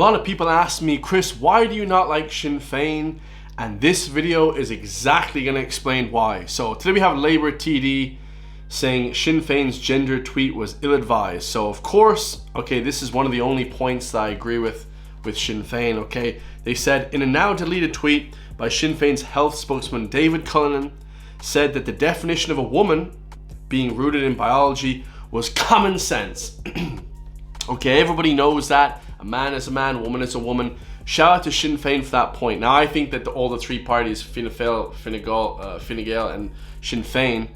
A lot of people ask me, Chris, why do you not like Sinn Féin? And this video is exactly going to explain why. So today we have Labour TD saying Sinn Féin's gender tweet was ill-advised. So of course, okay, this is one of the only points that I agree with Sinn Féin, okay? They said, in a now deleted tweet by Sinn Féin's health spokesman David Cullinan, said that the definition of a woman being rooted in biology was common sense. Okay, everybody knows that. A man is a man, a woman is a woman. Shout out to Sinn Féin for that point. Now I think that all the three parties, Fine Gael, and Sinn Féin,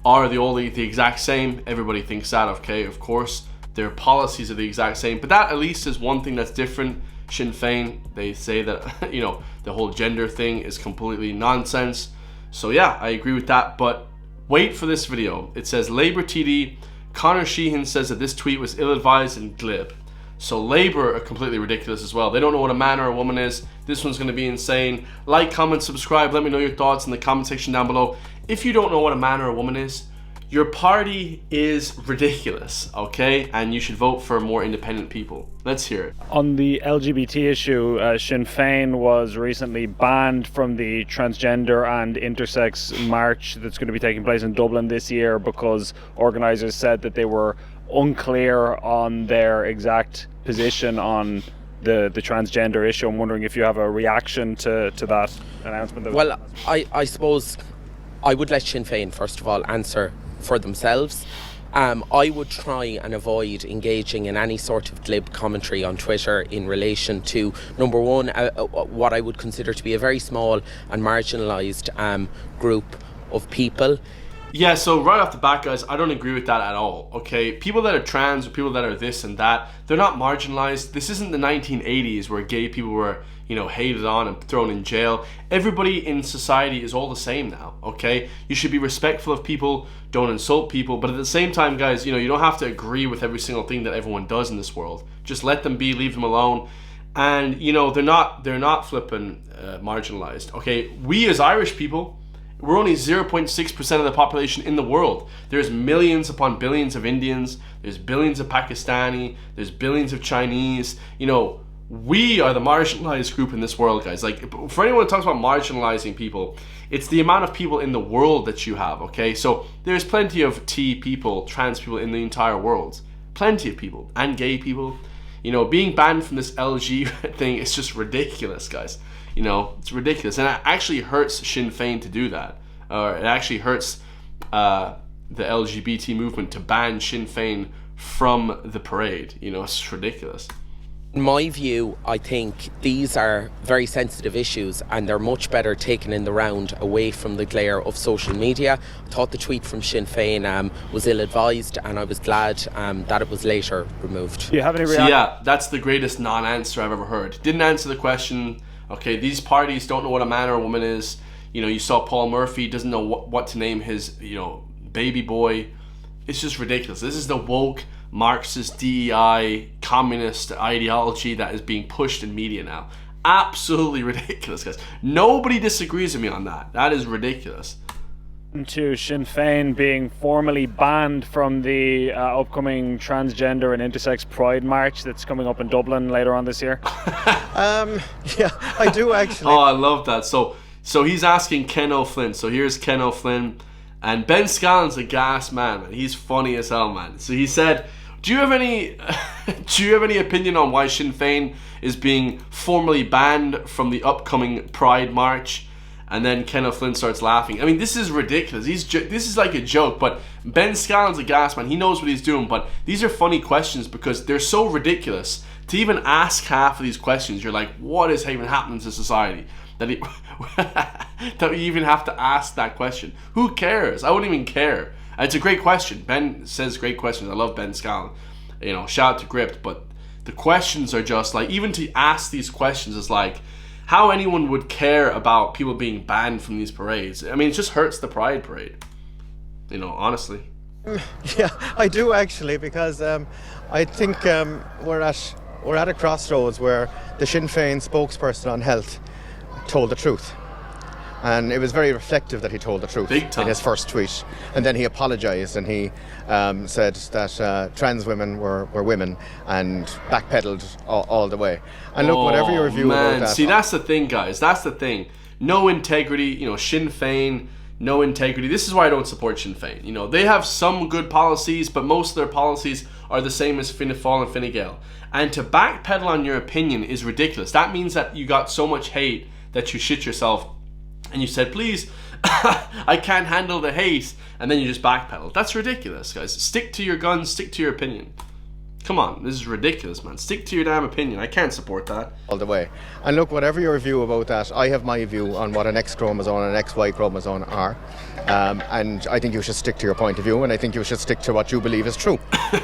are the exact same. Everybody thinks that, okay, of course. Their policies are the exact same, but that at least is one thing that's different. Sinn Féin, they say that, you know, the whole gender thing is completely nonsense. So yeah, I agree with that, but wait for this video. It says Labour TD Conor Sheehan says that this tweet was ill-advised and glib. So Labour are completely ridiculous as well. They don't know what a man or a woman is. This one's going to be insane. Like, comment, subscribe. Let me know your thoughts in the comment section down below. If you don't know what a man or a woman is, your party is ridiculous, okay? And you should vote for more independent people. Let's hear it. On the LGBT issue, Sinn Féin was recently banned from the transgender and intersex march that's going to be taking place in Dublin this year because organisers said that they were unclear on their exact position on the transgender issue. I'm wondering if you have a reaction to that announcement. Well, I suppose I would let Sinn Féin, first of all, answer for themselves. I would try and avoid engaging in any sort of glib commentary on Twitter in relation to, number one, what I would consider to be a very small and marginalised group of people. Yeah, so right off the bat, guys, I don't agree with that at all, okay? People that are trans or people that are this and that, they're not marginalized. This isn't the 1980s where gay people were, you know, hated on and thrown in jail. Everybody in society is all the same now, okay? You should be respectful of people, don't insult people, but at the same time, guys, you know, you don't have to agree with every single thing that everyone does in this world. Just let them be, leave them alone. And, you know, they're not flipping marginalized, okay? We as Irish people, we're only 0.6% of the population in the world. There's millions upon billions of Indians, there's billions of Pakistani, there's billions of Chinese. You know, we are the marginalized group in this world, guys. Like, for anyone who talks about marginalizing people, it's the amount of people in the world that you have, okay? So there's plenty of T people, trans people in the entire world. Plenty of people, and gay people. You know, being banned from this LG thing is just ridiculous, guys. You know, it's ridiculous, and it actually hurts Sinn Féin to do that. It actually hurts the LGBT movement to ban Sinn Féin from the parade. You know, it's ridiculous. In my view, I think these are very sensitive issues and they're much better taken in the round away from the glare of social media. I thought the tweet from Sinn Féin was ill-advised, and I was glad that it was later removed. Do you have any reaction? So yeah, that's the greatest non-answer I've ever heard. Didn't answer the question. Okay, these parties don't know what a man or a woman is. You know, you saw Paul Murphy doesn't know what to name his, you know, baby boy. It's just ridiculous. This is the woke, Marxist, DEI, communist ideology that is being pushed in media now. Absolutely ridiculous, guys. Nobody disagrees with me on that. That is ridiculous. To Sinn Féin being formally banned from the upcoming transgender and intersex pride march that's coming up in Dublin later on this year. Yeah, I do actually. Oh, I love that. So he's asking Ken O'Flynn. So here's Ken O'Flynn. And Ben Scallan's a gas man. He's funny as hell, man. So he said, do you have any opinion on why Sinn Féin is being formally banned from the upcoming pride march? And then Ken O'Flynn starts laughing. I mean, this is ridiculous. This is like a joke, but Ben Scallan's a gas man. He knows what he's doing, but these are funny questions because they're so ridiculous. To even ask half of these questions, you're like, what is even happening to society? That you even have to ask that question. Who cares? I wouldn't even care. It's a great question. Ben says great questions. I love Ben Scallan. You know, shout out to Gript, but the questions are just like, even to ask these questions is like, how anyone would care about people being banned from these parades. I mean, it just hurts the Pride Parade. You know, honestly. Yeah, I do actually, because I think we're at a crossroads where the Sinn Féin spokesperson on health told the truth. And it was very reflective that he told the truth Big time. in his first tweet. And then he apologised and he said that trans women were women and backpedaled all the way. And look, whatever your review about that... See, that's the thing, guys. That's the thing. No integrity. You know, Sinn Féin, no integrity. This is why I don't support Sinn Féin. You know, they have some good policies, but most of their policies are the same as Fianna Fáil and Fine Gael. And to backpedal on your opinion is ridiculous. That means that you got so much hate that you shit yourself and you said, please, I can't handle the hate, and then you just backpedal. That's ridiculous, guys. Stick to your guns, stick to your opinion. Come on, this is ridiculous, man. Stick to your damn opinion. I can't support that. All the way. And look, whatever your view about that, I have my view on what an X chromosome and an XY chromosome are. And I think you should stick to your point of view, and I think you should stick to what you believe is true.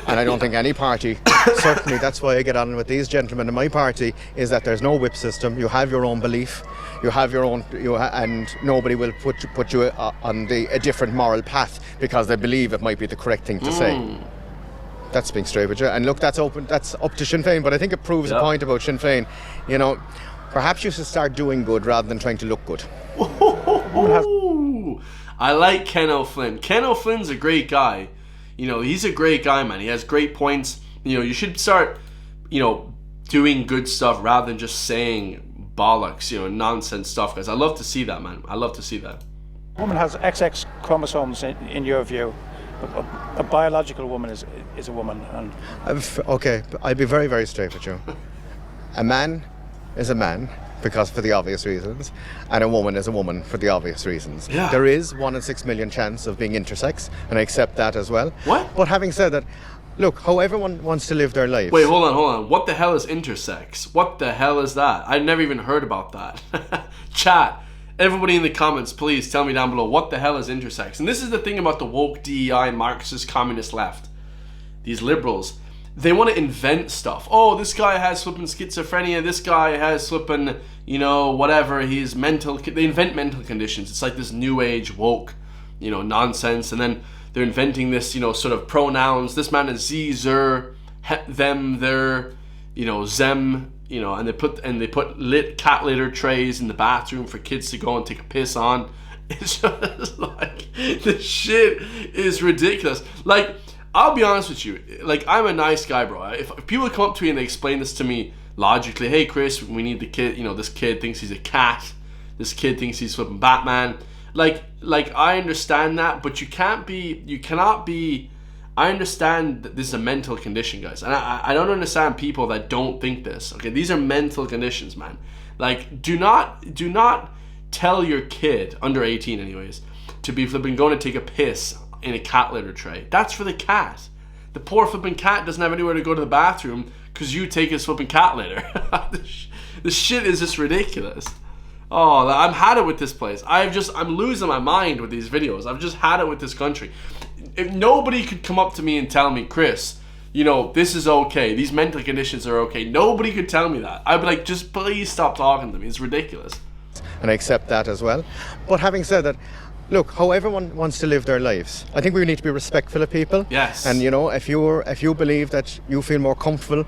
And I don't think any party, certainly that's why I get on with these gentlemen in my party, is that there's no whip system. You have your own belief. You have your own, and nobody will put you on a different moral path because they believe it might be the correct thing to say. That's being straight with you. And look, that's up to Sinn Féin, but I think it proves a point about Sinn Féin. You know, perhaps you should start doing good rather than trying to look good. I like Ken O'Flynn. Ken O'Flynn's a great guy. You know, he's a great guy, man. He has great points. You know, you should start, you know, doing good stuff rather than just saying bollocks, you know, nonsense stuff, guys. I love to see that, man. I love to see that. A woman has XX chromosomes in your view. A biological woman is a woman. And okay, I'll be very, very straight with you. A man is a man because for the obvious reasons, and a woman is a woman for the obvious reasons. Yeah. There is 1 in 6 million chance of being intersex, and I accept that as well. What? But having said that, look, how everyone wants to live their lives. Wait, hold on. What the hell is intersex? What the hell is that? I've never even heard about that. Chat. Everybody in the comments, please tell me down below, what the hell is intersex? And this is the thing about the woke DEI Marxist communist left. These liberals, they want to invent stuff. Oh, this guy has flipping schizophrenia. This guy has flipping, you know, whatever. He's mental. They invent mental conditions. It's like this new age woke, you know, nonsense. And then they're inventing this, you know, sort of pronouns. This man is ze, zer, them, their, you know, them. You know, and they put lit cat litter trays in the bathroom for kids to go and take a piss on. It's just like, the shit is ridiculous. Like, I'll be honest with you. Like, I'm a nice guy, bro. If people come up to me and they explain this to me logically, hey, Chris, we need the kid. You know, this kid thinks he's a cat. This kid thinks he's flipping Batman. Like I understand that, but you cannot be. I understand that this is a mental condition, guys, and I don't understand people that don't think this. Okay, these are mental conditions, man. Like, do not tell your kid, under 18 anyways, to be flipping going to take a piss in a cat litter tray. That's for the cat. The poor flipping cat doesn't have anywhere to go to the bathroom because you take his flipping cat litter. The shit is just ridiculous. Oh, I've had it with this place. I'm losing my mind with these videos. I've just had it with this country. If nobody could come up to me and tell me, Chris, you know, this is okay. These mental conditions are okay. Nobody could tell me that. I'd be like, just please stop talking to me. It's ridiculous. And I accept that as well. But having said that, look, how everyone wants to live their lives. I think we need to be respectful of people. Yes. And, you know, if you believe that you feel more comfortable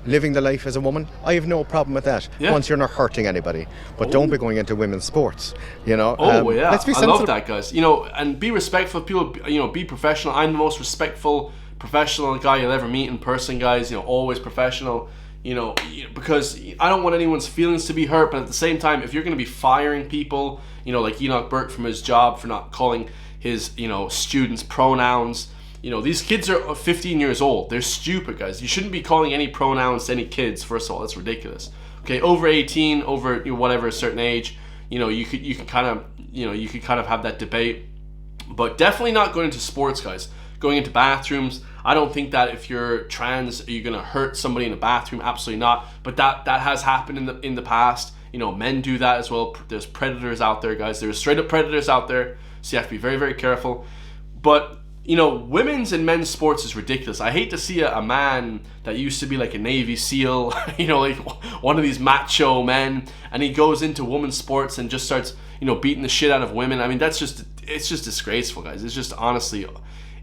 living the life as a woman, I have no problem with that. Yeah. Once you're not hurting anybody. But don't be going into women's sports, you know. Yeah. Let's be I sensible. love that, guys. You know, and be respectful of people, you know, be professional. I'm the most respectful professional guy you'll ever meet in person, guys. You know, always professional. You know, because I don't want anyone's feelings to be hurt, but at the same time, if you're going to be firing people, you know, like Enoch Burke from his job for not calling his, you know, students pronouns. You know, these kids are 15 years old. They're stupid, guys. You shouldn't be calling any pronouns to any kids, first of all. That's ridiculous. Okay, over 18, over, you know, whatever, a certain age, you know, you could kind of have that debate. But definitely not going into sports, guys. Going into bathrooms. I don't think that if you're trans, are you going to hurt somebody in a bathroom? Absolutely not. But that has happened in the past. You know, men do that as well. There's predators out there, guys. There's straight up predators out there. So you have to be very, very careful. But, you know, women's and men's sports is ridiculous. I hate to see a man that used to be like a Navy SEAL, you know, like one of these macho men, and he goes into women's sports and just starts, you know, beating the shit out of women. I mean, it's just disgraceful, guys. It's just, honestly,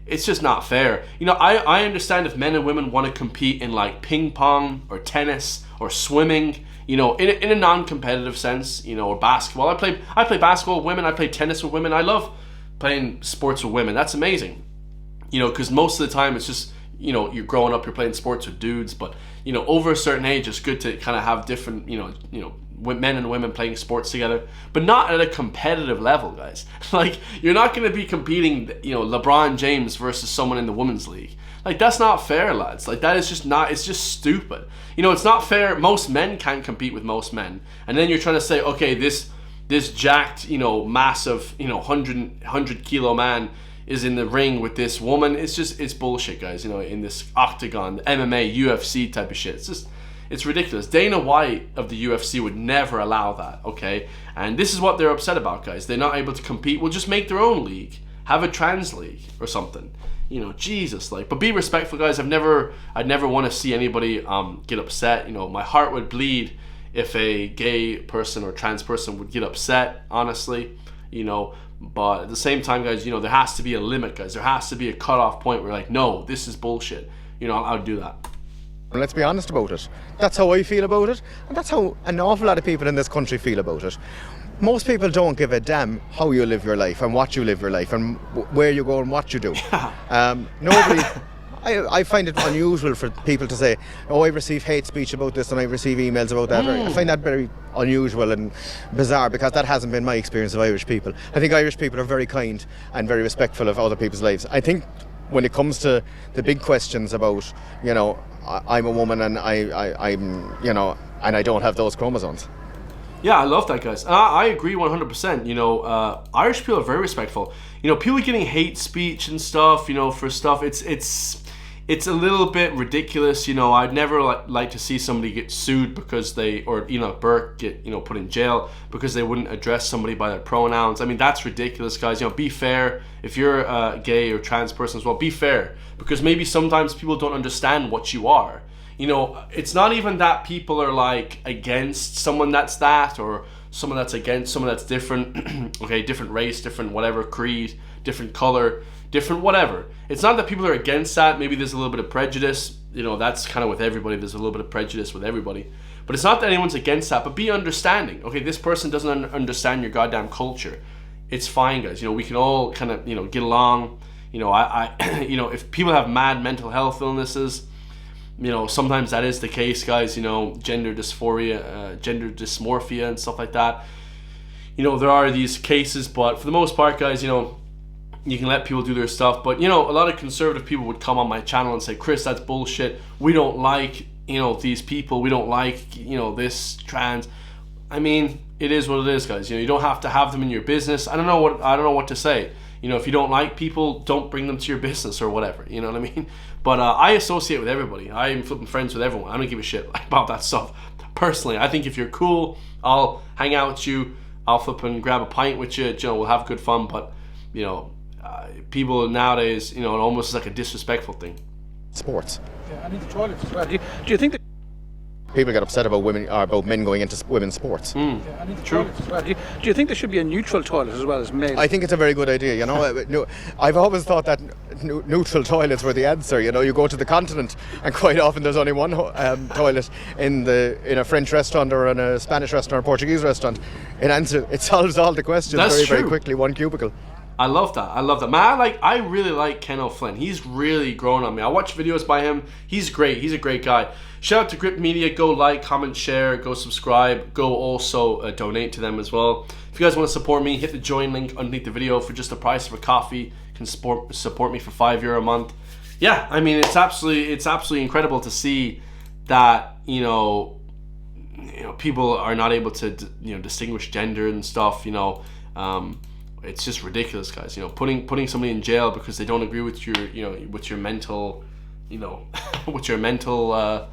it's just not fair. You know, I understand if men and women want to compete in like ping pong or tennis or swimming, you know, in a non-competitive sense, you know, or basketball. I play basketball with women. I play tennis with women. I love playing sports with women. That's amazing, you know, because most of the time it's just, you know, you're growing up, you're playing sports with dudes, but you know, over a certain age, it's good to kind of have different, you know, men and women playing sports together, but not at a competitive level, guys. Like, you're not going to be competing, you know, LeBron James versus someone in the women's league. Like, that's not fair, lads. Like, that is just not, it's just stupid. You know, it's not fair. Most men can't compete with most men. And then you're trying to say, okay, this jacked, you know, massive, you know, 100 kilo man is in the ring with this woman. It's just, it's bullshit, guys, you know, in this octagon, MMA, UFC type of shit. It's just, it's ridiculous. Dana White of the UFC would never allow that, okay? And this is what they're upset about, guys. They're not able to compete. Well, just make their own league. Have a trans league or something. You know, Jesus, like. But be respectful, guys. I'd never want to see anybody get upset. You know, my heart would bleed if a gay person or trans person would get upset, honestly. You know, but at the same time, guys, you know, there has to be a limit, guys. There has to be a cutoff point where, like, no, this is bullshit. You know, I'll do that. And let's be honest about it. That's how I feel about it, and that's how an awful lot of people in this country feel about it. Most people don't give a damn how you live your life and what you live your life and where you go and what you do. Nobody. I find it unusual for people to say, oh, I receive hate speech about this and I receive emails about that. I find that very unusual and bizarre, because that hasn't been my experience of Irish people. I think Irish people are very kind and very respectful of other people's lives. I think when it comes to the big questions about, you know, I'm a woman and I'm, you know, and I don't have those chromosomes. Yeah, I love that, guys. I agree 100%. You know, Irish people are very respectful. You know, people getting hate speech and stuff, you know, for stuff, it's a little bit ridiculous. You know, I'd never like to see somebody get sued because they, or, you know, Burke get, you know, put in jail because they wouldn't address somebody by their pronouns. I mean, that's ridiculous, guys. You know, be fair. If you're a gay or trans person as well, be fair, because maybe sometimes people don't understand what you are. You know, it's not even that people are like against someone that's that, or someone that's against someone that's different. Okay, different race, different whatever, creed, different color, different whatever. It's not that people are against that. Maybe there's a little bit of prejudice. You know, that's kind of with everybody. There's a little bit of prejudice with everybody. But it's not that anyone's against that, but be understanding. Okay, this person doesn't understand your goddamn culture. It's fine, guys. You know, we can all kind of, you know, get along. You know, I you know, if people have mad mental health illnesses, you know, sometimes that is the case, guys. You know, gender dysphoria, gender dysmorphia and stuff like that. You know, there are these cases, but for the most part, guys, you know, you can let people do their stuff. But, you know, a lot of conservative people would come on my channel and say, Chris, that's bullshit. We don't like, you know, these people. We don't like, you know, this trans. I mean, it is what it is, guys. You know, you don't have to have them in your business. I don't know what to say. You know, if you don't like people, don't bring them to your business or whatever. You know what I mean? But I associate with everybody. I'm flipping friends with everyone. I don't give a shit about that stuff. Personally, I think if you're cool, I'll hang out with you. I'll flip and grab a pint with you. You know, we'll have good fun. But, you know, people nowadays, you know, it almost is like a disrespectful thing. Sports. Yeah, I need the toilets as well. Do you think that People get upset about women or about men going into women's sports. yeah, I need the toilets as well. Do you think there should be a neutral toilet as well as male? I think it's a very good idea. You know, I've always thought that neutral toilets were the answer. You know, you go to the continent and quite often there's only one toilet in a French restaurant or in a Spanish restaurant or a Portuguese restaurant. It solves all the questions very quickly. One cubicle. I love that. Man, I really like Ken O'Flynn. He's really grown on me. I watch videos by him. He's great. He's a great guy. Shout out to Grip Media. Go like, comment, share, go subscribe. Go also donate to them as well. If you guys want to support me, hit the join link underneath the video. For just the price of a coffee, you can support me for €5 a month. Yeah, I mean, it's absolutely incredible to see that, you know, people are not able to, distinguish gender and stuff, it's just ridiculous, guys. Putting somebody in jail because they don't agree with your mental, with your mental,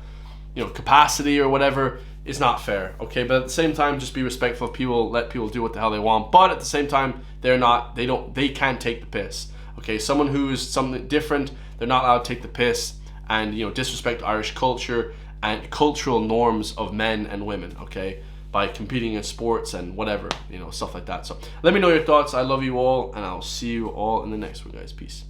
capacity or whatever is not fair. Okay, but at the same time, just be respectful of people. Let people do what the hell they want. But at the same time, they can't take the piss. Okay, someone who's something different, they're not allowed to take the piss and disrespect Irish culture and cultural norms of men and women. Okay, by competing in sports and whatever, stuff like that. So let me know your thoughts. I love you all, and I'll see you all in the next one, guys. Peace.